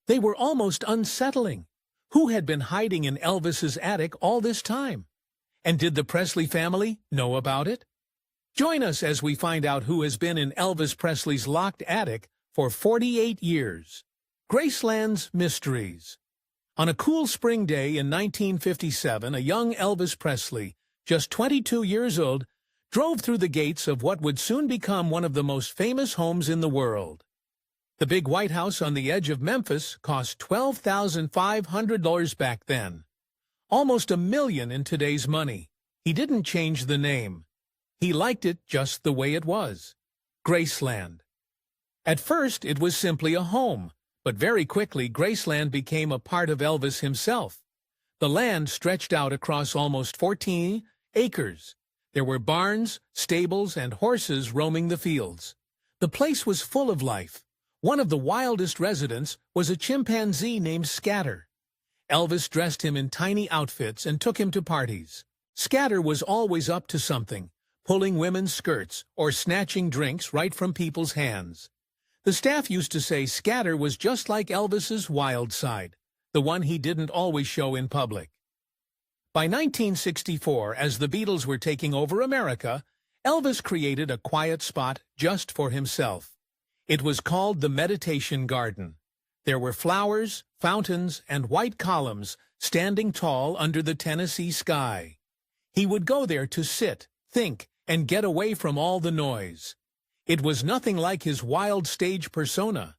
They were almost unsettling. Who had been hiding in Elvis's attic all this time? And did the Presley family know about it? Join us as we find out who has been in Elvis Presley's locked attic for 48 years. Graceland's Mysteries. On a cool spring day in 1957, a young Elvis Presley, just 22 years old, drove through the gates of what would soon become one of the most famous homes in the world. The big White House on the edge of Memphis cost $12,500 back then. Almost $1 million in today's money. He didn't change the name. He liked it just the way it was. Graceland. At first, it was simply a home, but very quickly Graceland became a part of Elvis himself. The land stretched out across almost 14 acres. There were barns, stables, and horses roaming the fields. The place was full of life. One of the wildest residents was a chimpanzee named Scatter. Elvis dressed him in tiny outfits and took him to parties. Scatter was always up to something, pulling women's skirts or snatching drinks right from people's hands. The staff used to say Scatter was just like Elvis's wild side, the one he didn't always show in public. By 1964, as the Beatles were taking over America, Elvis created a quiet spot just for himself. It was called the Meditation Garden. There were flowers, fountains, and white columns standing tall under the Tennessee sky. He would go there to sit, think, and get away from all the noise. It was nothing like his wild stage persona.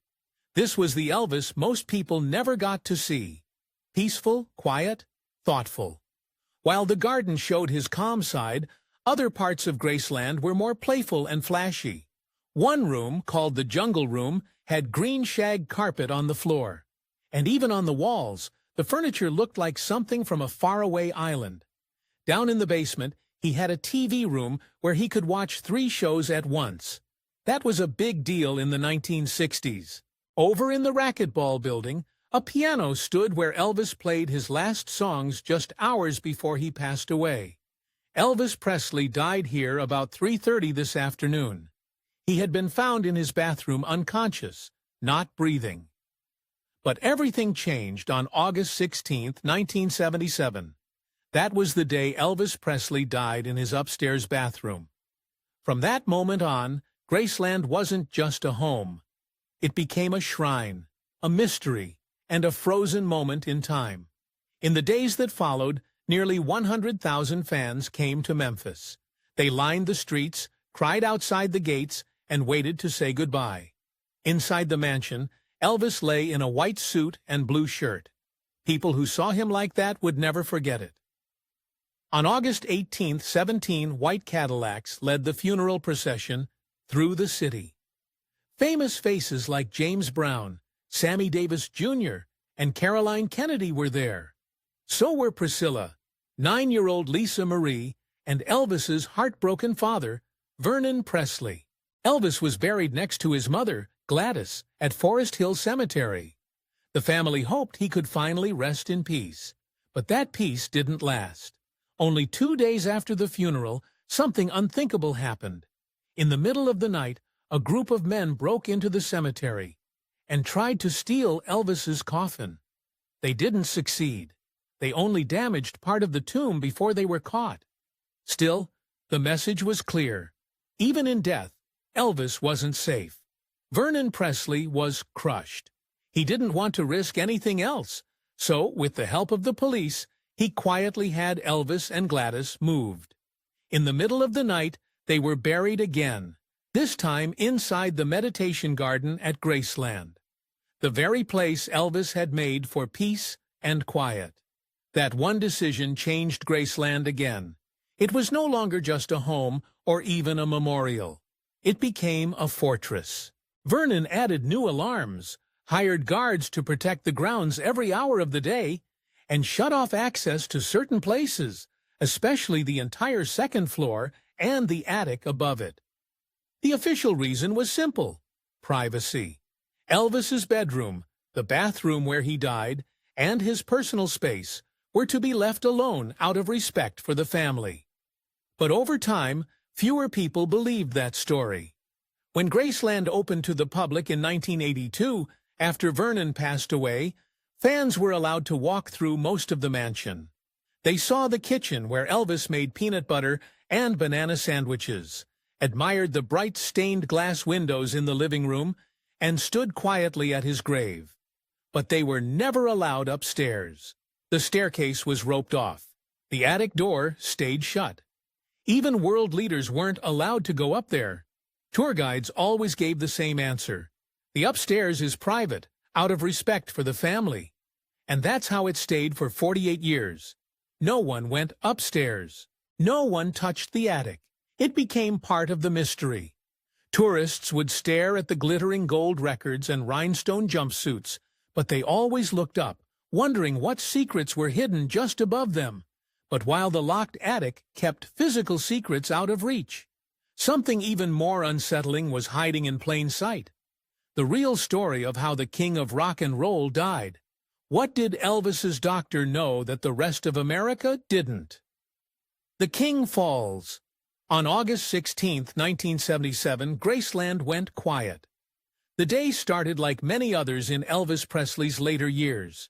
This was the Elvis most people never got to see. Peaceful, quiet, thoughtful. While the garden showed his calm side, other parts of Graceland were more playful and flashy. One room, called the Jungle Room, had green shag carpet on the floor. And even on the walls, the furniture looked like something from a faraway island. Down in the basement, he had a TV room where he could watch 3 shows at once. That was a big deal in the 1960s. Over in the racquetball building, a piano stood where Elvis played his last songs just hours before he passed away. Elvis Presley died here about 3:30 this afternoon. He had been found in his bathroom unconscious, not breathing. But everything changed on August 16, 1977. That was the day Elvis Presley died in his upstairs bathroom. From that moment on, Graceland wasn't just a home. It became a shrine, a mystery, and a frozen moment in time. In the days that followed, nearly 100,000 fans came to Memphis. They lined the streets, cried outside the gates, and waited to say goodbye. Inside the mansion, Elvis lay in a white suit and blue shirt. People who saw him like that would never forget it. On August 18, 17 white Cadillacs led the funeral procession through the city. Famous faces like James Brown, Sammy Davis Jr., and Caroline Kennedy were there. So were Priscilla, 9-year-old Lisa Marie, and Elvis's heartbroken father, Vernon Presley. Elvis was buried next to his mother, Gladys, at Forest Hill Cemetery. The family hoped he could finally rest in peace. But that peace didn't last. Only 2 days after the funeral, something unthinkable happened. In the middle of the night, a group of men broke into the cemetery and tried to steal Elvis's coffin. They didn't succeed. They only damaged part of the tomb before they were caught. Still, the message was clear. Even in death, Elvis wasn't safe. Vernon Presley was crushed. He didn't want to risk anything else, so with the help of the police, he quietly had Elvis and Gladys moved. In the middle of the night, they were buried again, this time inside the meditation garden at Graceland, the very place Elvis had made for peace and quiet. That one decision changed Graceland again. It was no longer just a home or even a memorial. It became a fortress. Vernon added new alarms, hired guards to protect the grounds every hour of the day, and shut off access to certain places, especially the entire second floor and the attic above it. The official reason was simple: privacy. Elvis's bedroom, the bathroom where he died, and his personal space were to be left alone out of respect for the family. But over time, fewer people believed that story. When Graceland opened to the public in 1982, After Vernon passed away, fans were allowed to walk through most of the mansion. They saw the kitchen where Elvis made peanut butter and banana sandwiches, admired the bright stained glass windows in the living room, and stood quietly at his grave. But they were never allowed upstairs. The staircase was roped off. The attic door stayed shut. Even world leaders weren't allowed to go up there. Tour guides always gave the same answer. The upstairs is private, out of respect for the family. And that's how it stayed for 48 years. No one went upstairs. No one touched the attic. It became part of the mystery. Tourists would stare at the glittering gold records and rhinestone jumpsuits, but they always looked up, wondering what secrets were hidden just above them. But while the locked attic kept physical secrets out of reach, something even more unsettling was hiding in plain sight. The real story of how the king of rock and roll died. What did Elvis's doctor know that the rest of America didn't? The King Falls. On August 16, 1977, Graceland went quiet. The day started like many others in Elvis Presley's later years.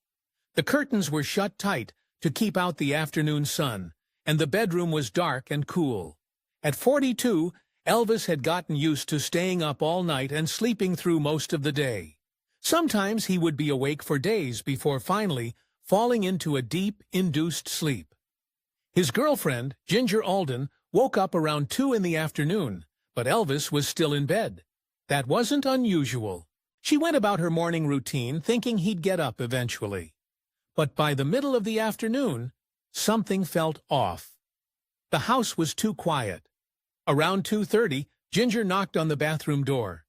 The curtains were shut tight to keep out the afternoon sun, and the bedroom was dark and cool. At 42, Elvis had gotten used to staying up all night and sleeping through most of the day. Sometimes he would be awake for days before finally falling into a deep, induced sleep. His girlfriend, Ginger Alden, woke up around 2 in the afternoon, but Elvis was still in bed. That wasn't unusual. She went about her morning routine thinking he'd get up eventually. But by the middle of the afternoon, something felt off. The house was too quiet. Around 2:30, Ginger knocked on the bathroom door.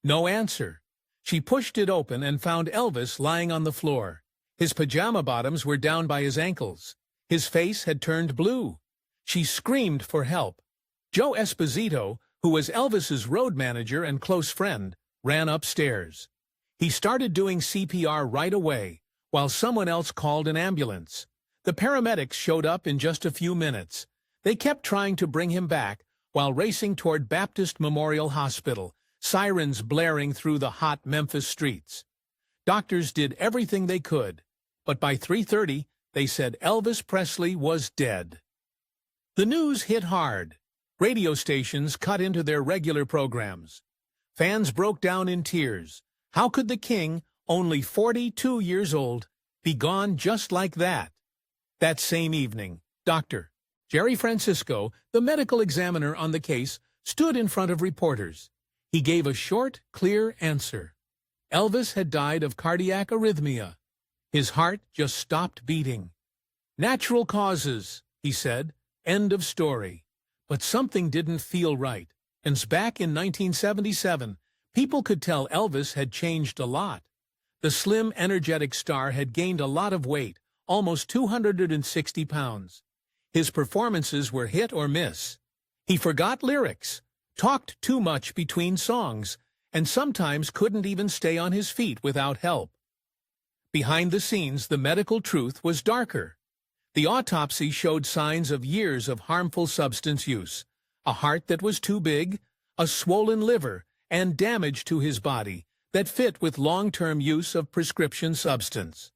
No answer. She pushed it open and found Elvis lying on the floor. His pajama bottoms were down by his ankles. His face had turned blue. She screamed for help. Joe Esposito, who was Elvis's road manager and close friend, ran upstairs. He started doing CPR right away, while someone else called an ambulance. The paramedics showed up in just a few minutes. They kept trying to bring him back while racing toward Baptist Memorial Hospital, sirens blaring through the hot Memphis streets. Doctors did everything they could, but by 3:30, they said Elvis Presley was dead. The news hit hard. Radio stations cut into their regular programs. Fans broke down in tears. How could the king, only 42 years old, be gone just like that? That same evening, Dr. Jerry Francisco, the medical examiner on the case, stood in front of reporters. He gave a short, clear answer. Elvis had died of cardiac arrhythmia. His heart just stopped beating. Natural causes, he said. End of story. But something didn't feel right. And back in 1977, people could tell Elvis had changed a lot. The slim, energetic star had gained a lot of weight, almost 260 pounds. His performances were hit or miss. He forgot lyrics, talked too much between songs, and sometimes couldn't even stay on his feet without help. Behind the scenes, the medical truth was darker. The autopsy showed signs of years of harmful substance use, a heart that was too big, a swollen liver, and damage to his body that fit with long-term use of prescription substance.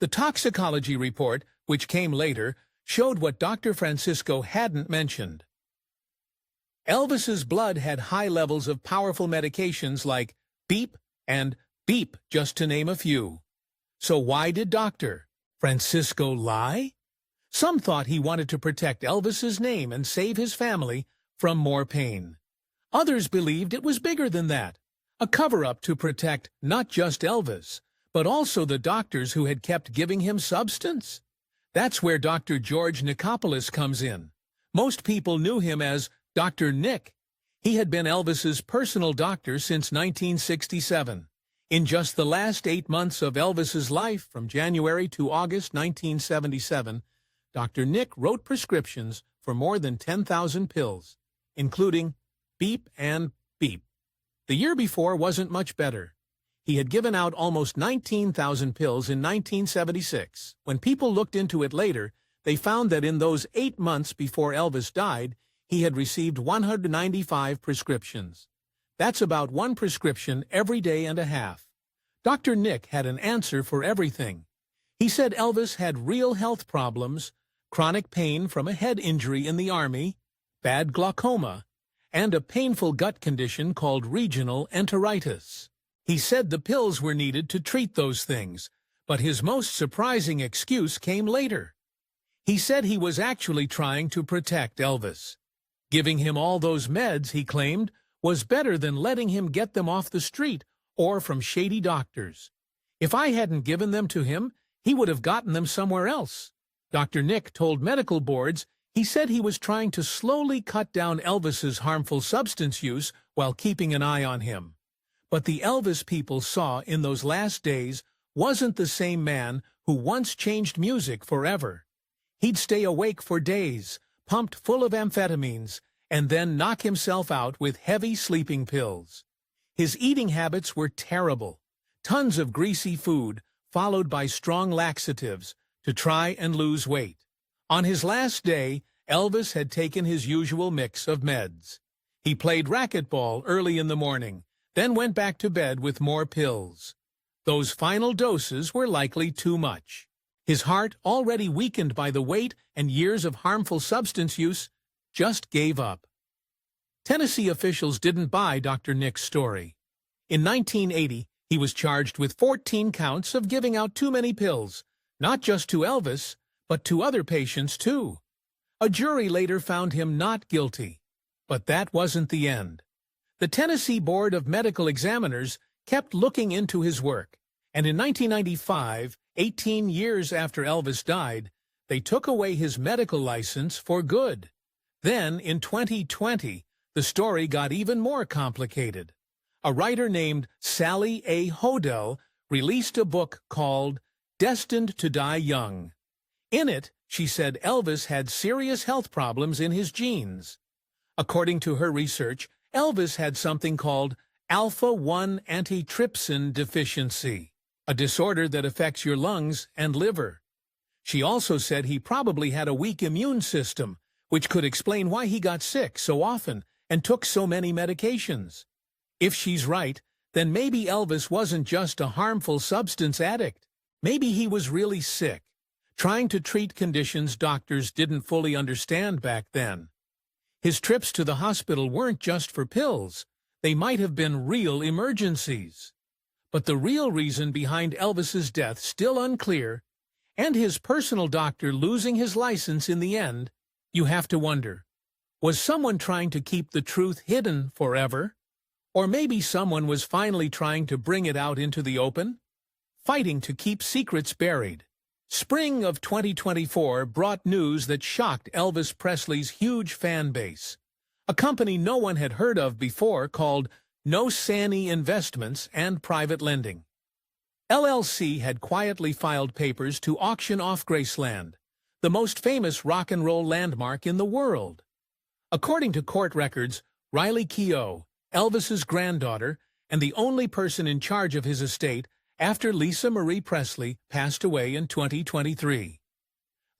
The toxicology report, which came later, showed what Dr. Francisco hadn't mentioned. Elvis's blood had high levels of powerful medications like beep and beep, just to name a few. So why did Dr. Francisco lie? Some thought he wanted to protect Elvis's name and save his family from more pain. Others believed it was bigger than that, a cover-up to protect not just Elvis, but also the doctors who had kept giving him substance. That's where Dr. George Nicopolis comes in. Most people knew him as Dr. Nick. He had been Elvis's personal doctor since 1967. In just the last 8 months of Elvis's life, from January to August 1977, Dr. Nick wrote prescriptions for more than 10,000 pills, including beep and beep. The year before wasn't much better. He had given out almost 19,000 pills in 1976. When people looked into it later, they found that in those 8 months before Elvis died, he had received 195 prescriptions. That's about 1 prescription every day and a half. Dr. Nick had an answer for everything. He said Elvis had real health problems, chronic pain from a head injury in the Army, bad glaucoma, and a painful gut condition called regional enteritis. He said the pills were needed to treat those things, but his most surprising excuse came later. He said he was actually trying to protect Elvis. Giving him all those meds, he claimed, was better than letting him get them off the street or from shady doctors. If I hadn't given them to him, he would have gotten them somewhere else. Dr. Nick told medical boards he said he was trying to slowly cut down Elvis's harmful substance use while keeping an eye on him. But the Elvis people saw in those last days wasn't the same man who once changed music forever. He'd stay awake for days, pumped full of amphetamines, and then knock himself out with heavy sleeping pills. His eating habits were terrible. Tons of greasy food, followed by strong laxatives, to try and lose weight. On his last day, Elvis had taken his usual mix of meds. He played racquetball early in the morning, then went back to bed with more pills. Those final doses were likely too much. His heart, already weakened by the weight and years of harmful substance use, just gave up. Tennessee officials didn't buy Dr. Nick's story. In 1980, he was charged with 14 counts of giving out too many pills, not just to Elvis, but to other patients too. A jury later found him not guilty, but that wasn't the end. The Tennessee Board of Medical Examiners kept looking into his work, and in 1995, 18 years after Elvis died, they took away his medical license for good. Then, in 2020, the story got even more complicated. A writer named Sally A. Hodel released a book called Destined to Die Young. In it, she said Elvis had serious health problems in his genes. According to her research, Elvis had something called alpha-1 antitrypsin deficiency, a disorder that affects your lungs and liver. She also said he probably had a weak immune system, which could explain why he got sick so often and took so many medications. If she's right, then maybe Elvis wasn't just a harmful substance addict. Maybe he was really sick, trying to treat conditions doctors didn't fully understand back then. His trips to the hospital weren't just for pills. They might have been real emergencies. But the real reason behind Elvis's death still unclear, and his personal doctor losing his license in the end, you have to wonder, was someone trying to keep the truth hidden forever? Or maybe someone was finally trying to bring it out into the open? Fighting to keep secrets buried. Spring of 2024 brought news that shocked Elvis Presley's huge fan base. A company no one had heard of before called No Sanny Investments and Private Lending. LLC had quietly filed papers to auction off Graceland, the most famous rock and roll landmark in the world. According to court records, Riley Keough, Elvis's granddaughter, and the only person in charge of his estate after Lisa Marie Presley passed away in 2023.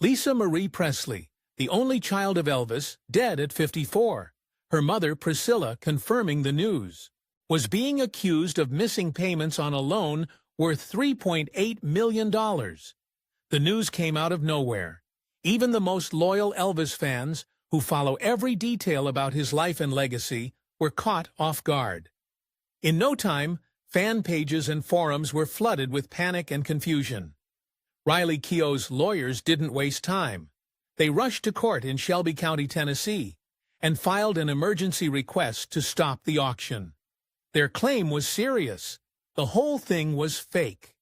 Lisa Marie Presley, the only child of Elvis, dead at 54, her mother Priscilla confirming the news, was being accused of missing payments on a loan worth $3.8 million. The news came out of nowhere. Even the most loyal Elvis fans, who follow every detail about his life and legacy, were caught off guard. In no time, fan pages and forums were flooded with panic and confusion. Riley Keough's lawyers didn't waste time. They rushed to court in Shelby County, Tennessee, and filed an emergency request to stop the auction. Their claim was serious. The whole thing was fake.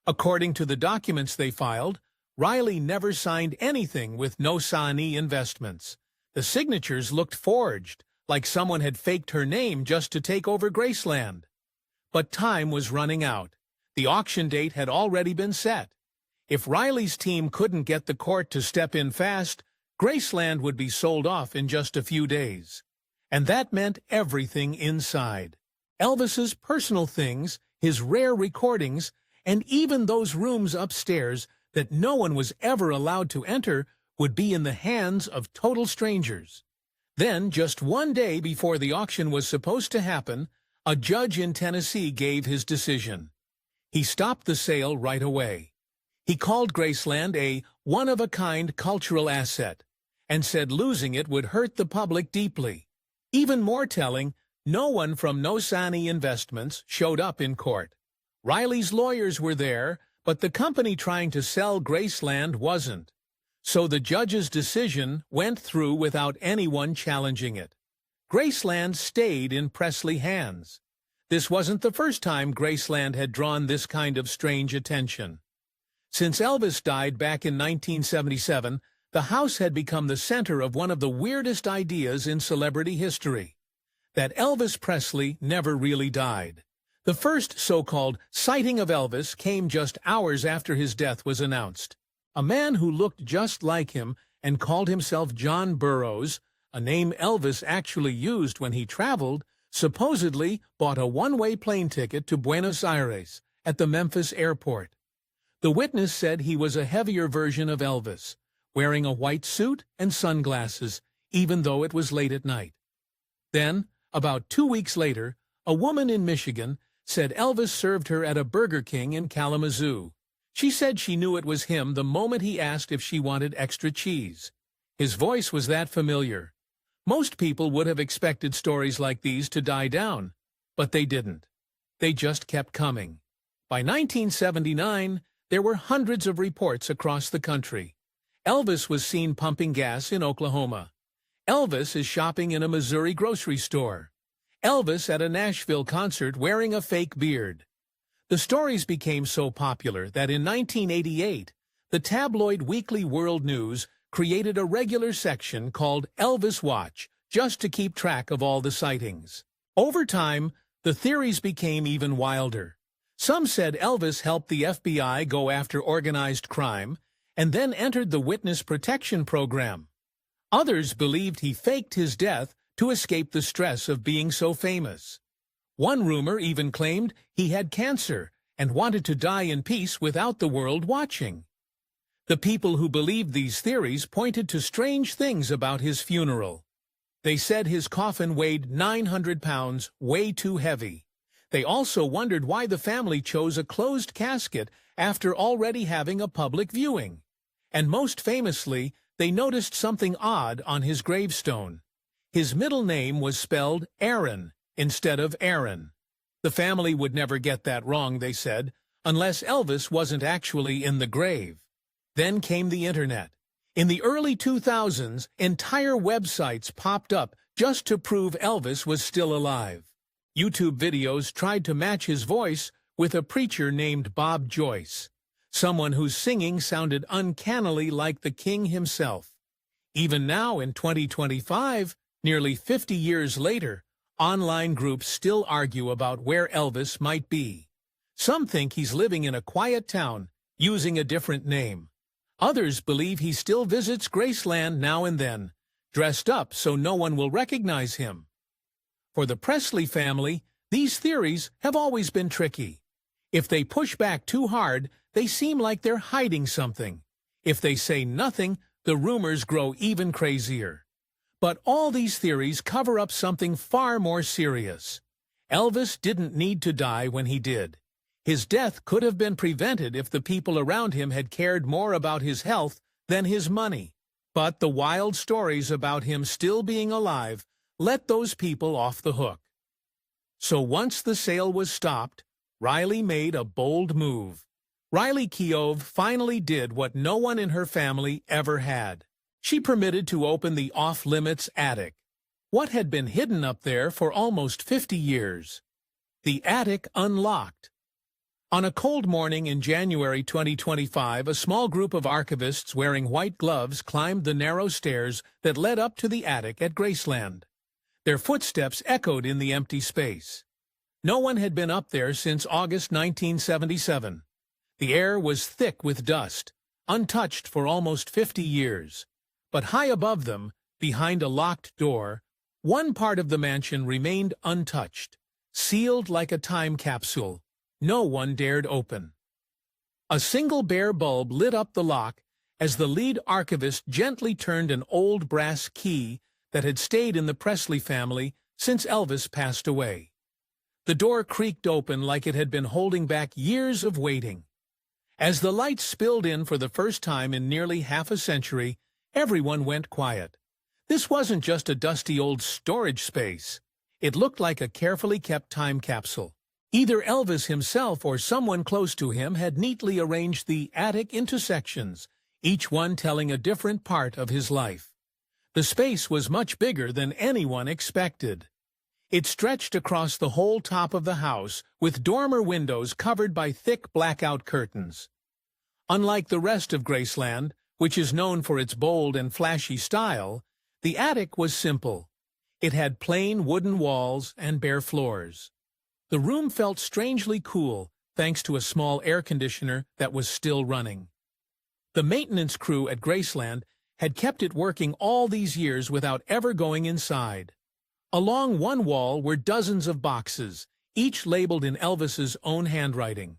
According to the documents they filed, Riley never signed anything with No Sanny Investments. The signatures looked forged, like someone had faked her name just to take over Graceland. But time was running out. The auction date had already been set. If Riley's team couldn't get the court to step in fast, Graceland would be sold off in just a few days. And that meant everything inside. Elvis's personal things, his rare recordings, and even those rooms upstairs that no one was ever allowed to enter would be in the hands of total strangers. Then, just one day before the auction was supposed to happen, a judge in Tennessee gave his decision. He stopped the sale right away. He called Graceland a one-of-a-kind cultural asset and said losing it would hurt the public deeply. Even more telling, no one from Nosani Investments showed up in court. Riley's lawyers were there, but the company trying to sell Graceland wasn't. So the judge's decision went through without anyone challenging it. Graceland stayed in Presley hands. This wasn't the first time Graceland had drawn this kind of strange attention. Since Elvis died back in 1977, the house had become the center of one of the weirdest ideas in celebrity history: that Elvis Presley never really died. The first so-called sighting of Elvis came just hours after his death was announced. A man who looked just like him and called himself John Burroughs, a name Elvis actually used when he traveled, supposedly bought a one-way plane ticket to Buenos Aires at the Memphis airport. The witness said he was a heavier version of Elvis, wearing a white suit and sunglasses, even though it was late at night. Then, about 2 weeks later, a woman in Michigan said Elvis served her at a Burger King in Kalamazoo. She said she knew it was him the moment he asked if she wanted extra cheese. His voice was that familiar. Most people would have expected stories like these to die down, but they didn't. They just kept coming. By 1979, there were hundreds of reports across the country. Elvis was seen pumping gas in Oklahoma. Elvis is shopping in a Missouri grocery store. Elvis at a Nashville concert wearing a fake beard. The stories became so popular that in 1988, the tabloid Weekly World News created a regular section called Elvis Watch just to keep track of all the sightings. Over time, the theories became even wilder. Some said Elvis helped the FBI go after organized crime and then entered the Witness Protection Program. Others believed he faked his death to escape the stress of being so famous. One rumor even claimed he had cancer and wanted to die in peace without the world watching. The people who believed these theories pointed to strange things about his funeral. They said his coffin weighed 900 pounds, way too heavy. They also wondered why the family chose a closed casket after already having a public viewing. And most famously, they noticed something odd on his gravestone. His middle name was spelled Aaron instead of Aaron. The family would never get that wrong, they said, unless Elvis wasn't actually in the grave. Then came the internet. In the early 2000s, entire websites popped up just to prove Elvis was still alive. YouTube videos tried to match his voice with a preacher named Bob Joyce, someone whose singing sounded uncannily like the king himself. Even now in 2025, nearly 50 years later, online groups still argue about where Elvis might be. Some think he's living in a quiet town, using a different name. Others believe he still visits Graceland now and then, dressed up so no one will recognize him. For the Presley family, these theories have always been tricky. If they push back too hard, they seem like they're hiding something. If they say nothing, the rumors grow even crazier. But all these theories cover up something far more serious. Elvis didn't need to die when he did. His death could have been prevented if the people around him had cared more about his health than his money. But the wild stories about him still being alive let those people off the hook. So once the sale was stopped, Riley made a bold move. Riley Keough finally did what no one in her family ever had. She permitted to open the off-limits attic. What had been hidden up there for almost 50 years? The attic unlocked. On a cold morning in January 2025, a small group of archivists wearing white gloves climbed the narrow stairs that led up to the attic at Graceland. Their footsteps echoed in the empty space. No one had been up there since August 1977. The air was thick with dust, untouched for almost 50 years. But high above them, behind a locked door, one part of the mansion remained untouched, sealed like a time capsule. No one dared open. A single bare bulb lit up the lock as the lead archivist gently turned an old brass key that had stayed in the Presley family since Elvis passed away. The door creaked open like it had been holding back years of waiting. As the lights spilled in for the first time in nearly half a century, everyone went quiet. This wasn't just a dusty old storage space. It looked like a carefully kept time capsule. Either Elvis himself or someone close to him had neatly arranged the attic into sections, each one telling a different part of his life. The space was much bigger than anyone expected. It stretched across the whole top of the house, with dormer windows covered by thick blackout curtains. Unlike the rest of Graceland, which is known for its bold and flashy style, the attic was simple. It had plain wooden walls and bare floors. The room felt strangely cool, thanks to a small air conditioner that was still running. The maintenance crew at Graceland had kept it working all these years without ever going inside. Along one wall were dozens of boxes, each labeled in Elvis's own handwriting.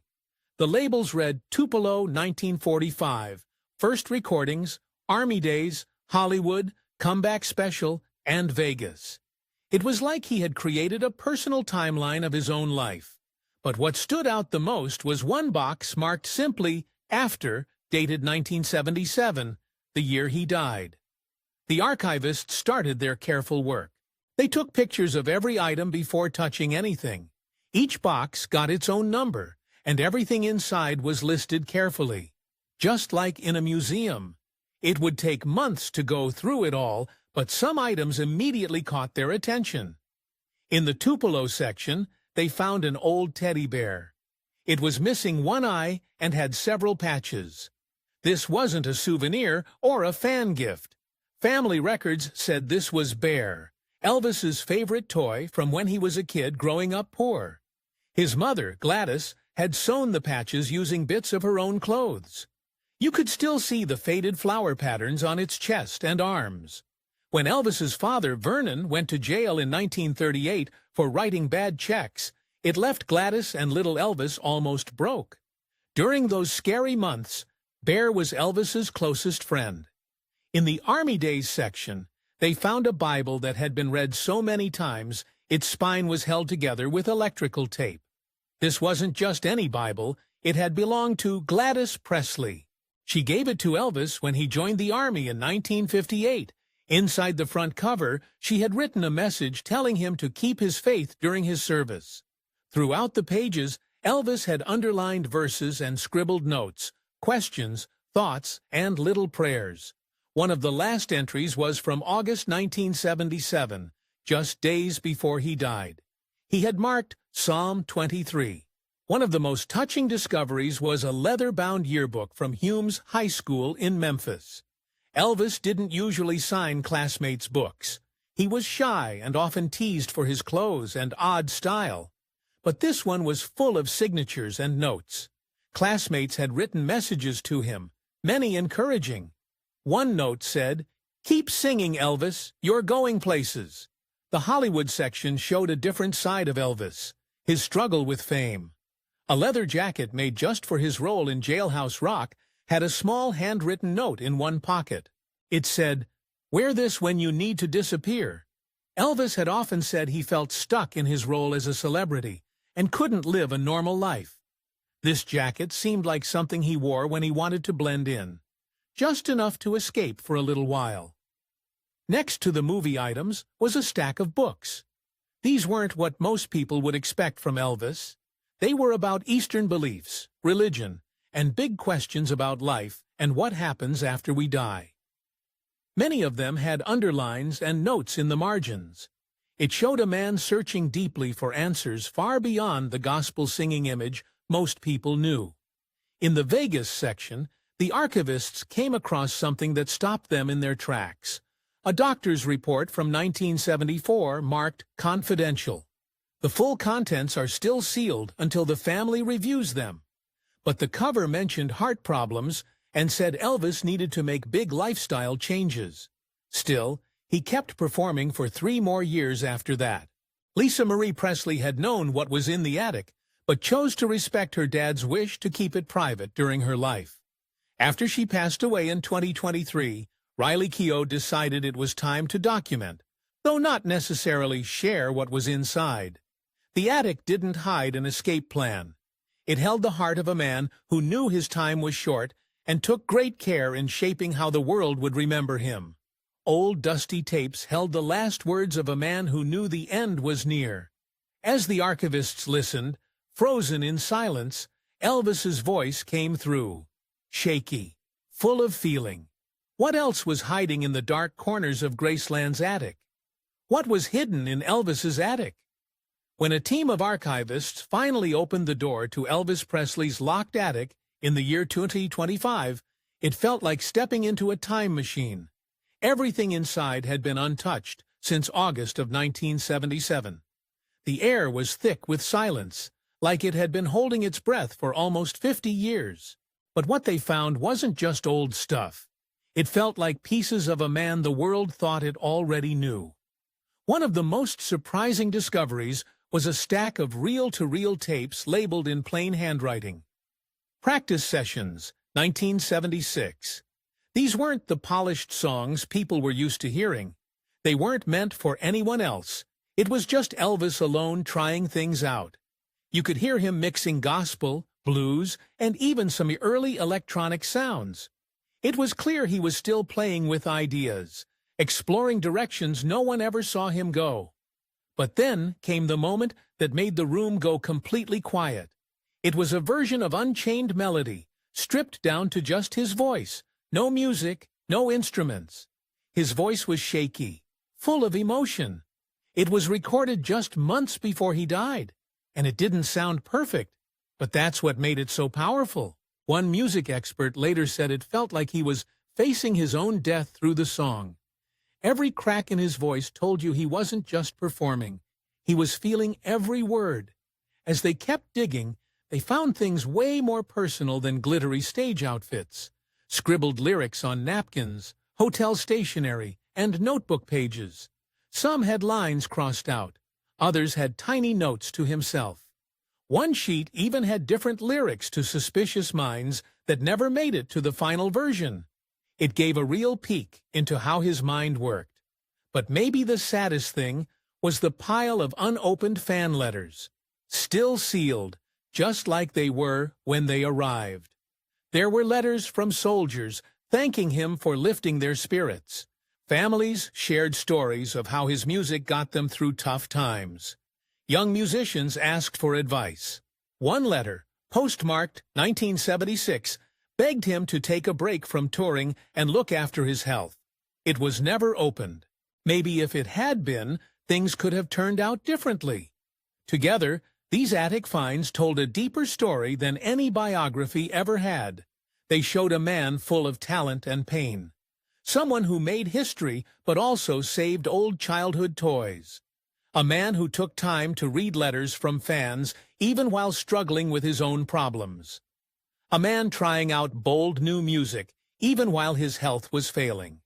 The labels read Tupelo 1945, First Recordings, Army Days, Hollywood, Comeback Special, and Vegas. It was like he had created a personal timeline of his own life. But what stood out the most was one box marked simply After, dated 1977, the year he died. The archivists started their careful work. They took pictures of every item before touching anything. Each box got its own number, and everything inside was listed carefully. Just like in a museum. It would take months to go through it all, but some items immediately caught their attention. In the Tupelo section, they found an old teddy bear. It was missing one eye and had several patches. This wasn't a souvenir or a fan gift. Family records said this was Bear, Elvis's favorite toy from when he was a kid growing up poor. His mother, Gladys, had sewn the patches using bits of her own clothes. You could still see the faded flower patterns on its chest and arms. When Elvis's father, Vernon, went to jail in 1938 for writing bad checks, it left Gladys and little Elvis almost broke. During those scary months, Bear was Elvis's closest friend. In the Army Days section, they found a Bible that had been read so many times its spine was held together with electrical tape. This wasn't just any Bible, it had belonged to Gladys Presley. She gave it to Elvis when he joined the Army in 1958. Inside the front cover, she had written a message telling him to keep his faith during his service. Throughout the pages, Elvis had underlined verses and scribbled notes, questions, thoughts, and little prayers. One of the last entries was from August 1977, just days before he died. He had marked Psalm 23. One of the most touching discoveries was a leather-bound yearbook from Hume's High School in Memphis. Elvis didn't usually sign classmates' books. He was shy and often teased for his clothes and odd style. But this one was full of signatures and notes. Classmates had written messages to him, many encouraging. One note said, "Keep singing, Elvis, you're going places." The Hollywood section showed a different side of Elvis, his struggle with fame. A leather jacket made just for his role in Jailhouse Rock had a small handwritten note in one pocket. It said, "Wear this when you need to disappear." Elvis had often said he felt stuck in his role as a celebrity and couldn't live a normal life. This jacket seemed like something he wore when he wanted to blend in, just enough to escape for a little while. Next to the movie items was a stack of books. These weren't what most people would expect from Elvis. They were about Eastern beliefs, religion, and big questions about life and what happens after we die. Many of them had underlines and notes in the margins. It showed a man searching deeply for answers far beyond the gospel-singing image most people knew. In the Vegas section, the archivists came across something that stopped them in their tracks. A doctor's report from 1974 marked confidential. The full contents are still sealed until the family reviews them. But the cover mentioned heart problems and said Elvis needed to make big lifestyle changes. Still, he kept performing for 3 more years after that. Lisa Marie Presley had known what was in the attic, but chose to respect her dad's wish to keep it private during her life. After she passed away in 2023, Riley Keough decided it was time to document, though not necessarily share what was inside. The attic didn't hide an escape plan. It held the heart of a man who knew his time was short and took great care in shaping how the world would remember him. Old dusty tapes held the last words of a man who knew the end was near. As the archivists listened, frozen in silence, Elvis's voice came through. Shaky, full of feeling. What else was hiding in the dark corners of Graceland's attic? What was hidden in Elvis's attic? When a team of archivists finally opened the door to Elvis Presley's locked attic in the year 2025, it felt like stepping into a time machine. Everything inside had been untouched since August of 1977. The air was thick with silence, like it had been holding its breath for almost 50 years. But what they found wasn't just old stuff. It felt like pieces of a man the world thought it already knew. One of the most surprising discoveries was a stack of reel-to-reel tapes labeled in plain handwriting. Practice Sessions, 1976. These weren't the polished songs people were used to hearing. They weren't meant for anyone else. It was just Elvis alone trying things out. You could hear him mixing gospel, blues, and even some early electronic sounds. It was clear he was still playing with ideas, exploring directions no one ever saw him go. But then came the moment that made the room go completely quiet. It was a version of Unchained Melody, stripped down to just his voice. No music, no instruments. His voice was shaky, full of emotion. It was recorded just months before he died, and it didn't sound perfect, but that's what made it so powerful. One music expert later said it felt like he was facing his own death through the song. Every crack in his voice told you he wasn't just performing. He was feeling every word. As they kept digging, they found things way more personal than glittery stage outfits. Scribbled lyrics on napkins, hotel stationery, and notebook pages. Some had lines crossed out. Others had tiny notes to himself. One sheet even had different lyrics to Suspicious Minds that never made it to the final version. It gave a real peek into how his mind worked. But maybe the saddest thing was the pile of unopened fan letters, still sealed, just like they were when they arrived. There were letters from soldiers thanking him for lifting their spirits. Families shared stories of how his music got them through tough times. Young musicians asked for advice. One letter, postmarked 1976, begged him to take a break from touring and look after his health. It was never opened. Maybe if it had been, things could have turned out differently. Together, these attic finds told a deeper story than any biography ever had. They showed a man full of talent and pain. Someone who made history but also saved old childhood toys. A man who took time to read letters from fans even while struggling with his own problems. A man trying out bold new music even while his health was failing.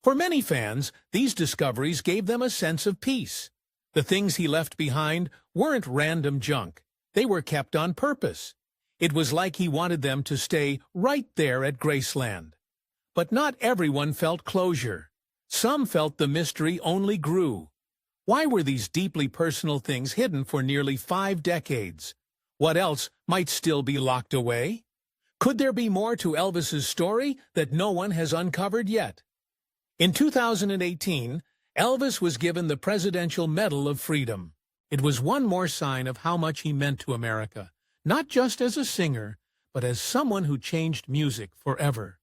For many fans, these discoveries gave them a sense of peace. The things he left behind weren't random junk. They were kept on purpose. It was like he wanted them to stay right there at Graceland. But not everyone felt closure. Some felt the mystery only grew. Why were these deeply personal things hidden for nearly 5 decades? What else might still be locked away? Could there be more to Elvis's story that no one has uncovered yet? In 2018, Elvis was given the Presidential Medal of Freedom. It was one more sign of how much he meant to America, not just as a singer, but as someone who changed music forever.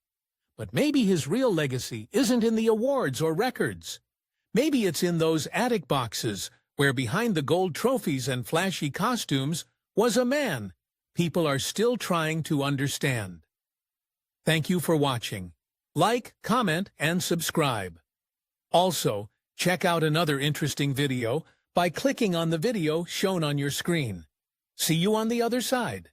But maybe his real legacy isn't in the awards or records. Maybe it's in those attic boxes where behind the gold trophies and flashy costumes was a man people are still trying to understand. Thank you for watching. Like, comment, and subscribe. Also, check out another interesting video by clicking on the video shown on your screen. See you on the other side.